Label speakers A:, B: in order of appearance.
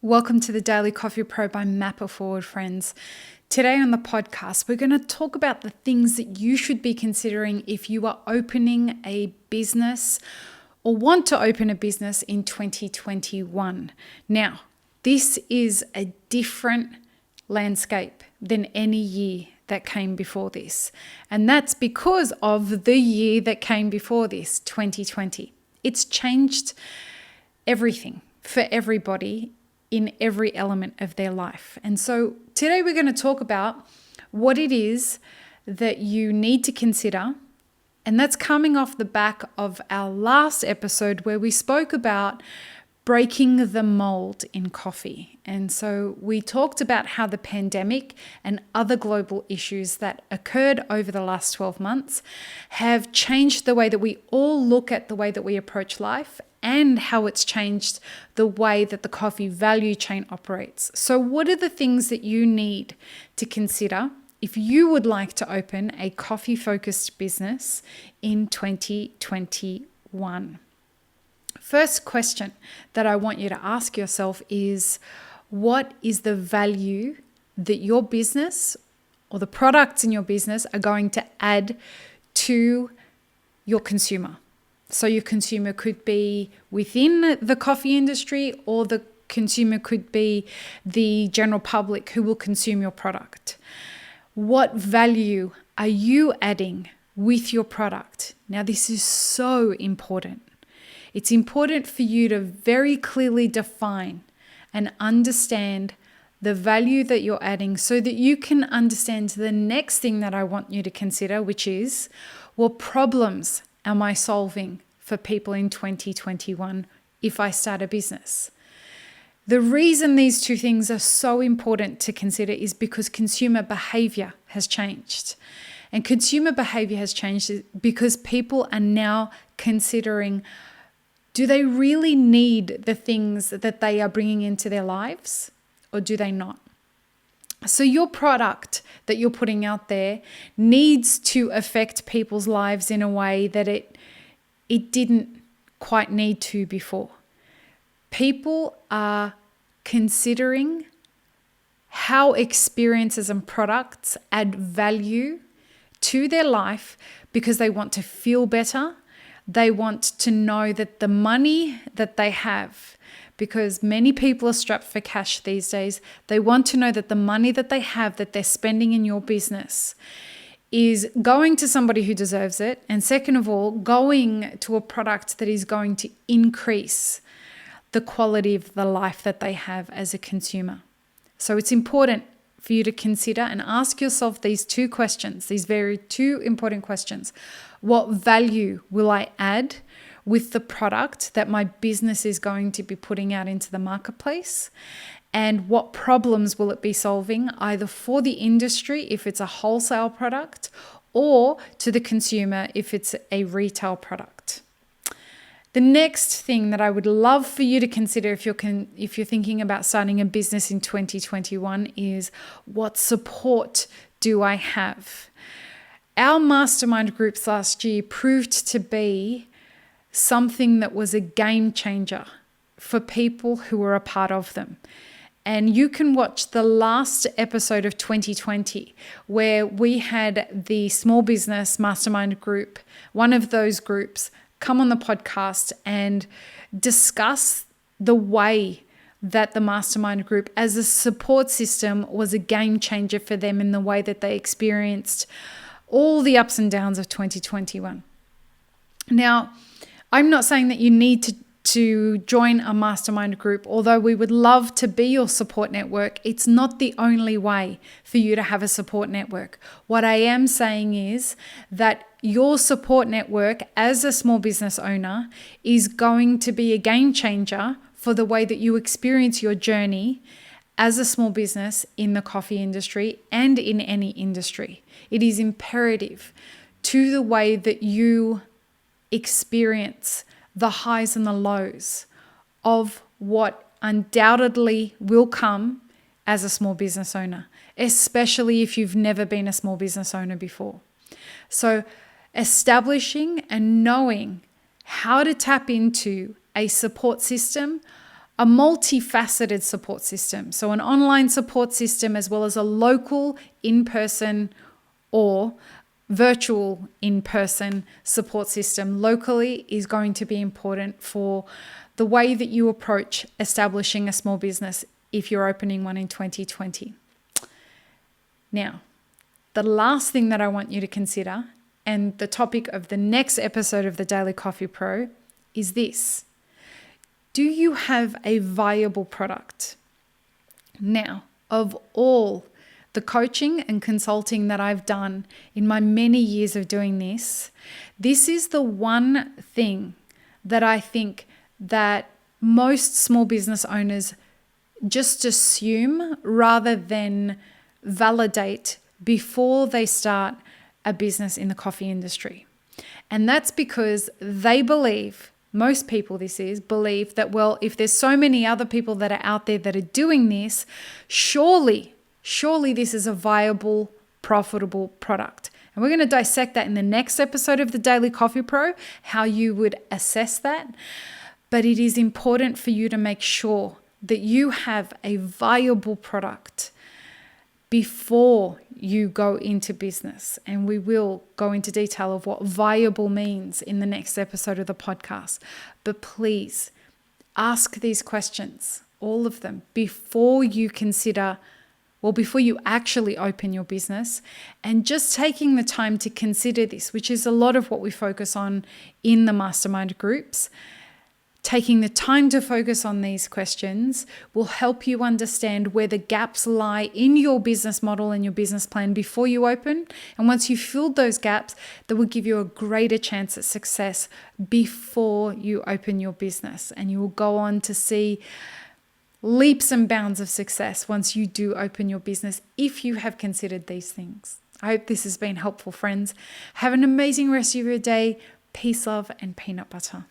A: Welcome to the Daily Coffee Pro by Mapper Forward, friends. Today on the podcast, we're going to talk about the things that you should be considering if you are opening a business or want to open a business in 2021. Now, this is a different landscape than any year that came before this. And that's because of the year that came before this, 2020. It's changed everything for everybody in every element of their life. And so today we're going to talk about what it is that you need to consider. And that's coming off the back of our last episode where we spoke about breaking the mold in coffee. And so we talked about how the pandemic and other global issues that occurred over the last 12 months have changed the way that we all look at the way that we approach life and how it's changed the way that the coffee value chain operates. So what are the things that you need to consider if you would like to open a coffee-focused business in 2021? First question that I want you to ask yourself is, what is the value that your business or the products in your business are going to add to your consumer? So your consumer could be within the coffee industry, or the consumer could be the general public who will consume your product. What value are you adding with your product? Now, this is so important. It's important for you to very clearly define and understand the value that you're adding so that you can understand the next thing that I want you to consider, which is, what problems am I solving for people in 2021 if I start a business? The reason these two things are so important to consider is because consumer behavior has changed. And consumer behavior has changed because people are now considering, do they really need the things that they are bringing into their lives, or do they not? So your product that you're putting out there needs to affect people's lives in a way that it didn't quite need to before. People are considering how experiences and products add value to their life because they want to feel better. They want to know that the money that they have, because many people are strapped for cash these days, they want to know that the money that they have that they're spending in your business is going to somebody who deserves it. And second of all, going to a product that is going to increase the quality of the life that they have as a consumer. So it's important for you to consider and ask yourself these two questions, these very two important questions. What value will I add with the product that my business is going to be putting out into the marketplace? And what problems will it be solving, either for the industry if it's a wholesale product, or to the consumer if it's a retail product? The next thing that I would love for you to consider if you're thinking about starting a business in 2021 is, what support do I have? Our mastermind groups last year proved to be something that was a game changer for people who were a part of them. And you can watch the last episode of 2020 where we had the small business mastermind group, one of those groups, come on the podcast and discuss the way that the mastermind group as a support system was a game changer for them in the way that they experienced all the ups and downs of 2021. Now, I'm not saying that you need to join a mastermind group, although we would love to be your support network. It's not the only way for you to have a support network. What I am saying is that your support network as a small business owner is going to be a game changer for the way that you experience your journey as a small business in the coffee industry and in any industry. It is imperative to the way that you experience the highs and the lows of what undoubtedly will come as a small business owner, especially if you've never been a small business owner before. So establishing and knowing how to tap into a support system a multifaceted support system. So an online support system as well as a local in-person or virtual in-person support system locally is going to be important for the way that you approach establishing a small business if you're opening one in 2020. Now, the last thing that I want you to consider, and the topic of the next episode of the Daily Coffee Pro, is this. Do you have a viable product? Now, of all the coaching and consulting that I've done in my many years of doing this is the one thing that I think that most small business owners just assume rather than validate before they start a business in the coffee industry. And that's because they believe, most people believe that, well, if there's so many other people that are out there that are doing this, surely this is a viable, profitable product. And we're going to dissect that in the next episode of the Daily Coffee Pro, how you would assess that. But it is important for you to make sure that you have a viable product before you go into business. And we will go into detail of what viable means in the next episode of the podcast. But please ask these questions, all of them, before you actually open your business, and just taking the time to consider this, which is a lot of what we focus on in the mastermind groups. Taking the time to focus on these questions will help you understand where the gaps lie in your business model and your business plan before you open. And once you've filled those gaps, that will give you a greater chance at success before you open your business. And you will go on to see leaps and bounds of success once you do open your business if you have considered these things. I hope this has been helpful, friends. Have an amazing rest of your day. Peace, love, and peanut butter.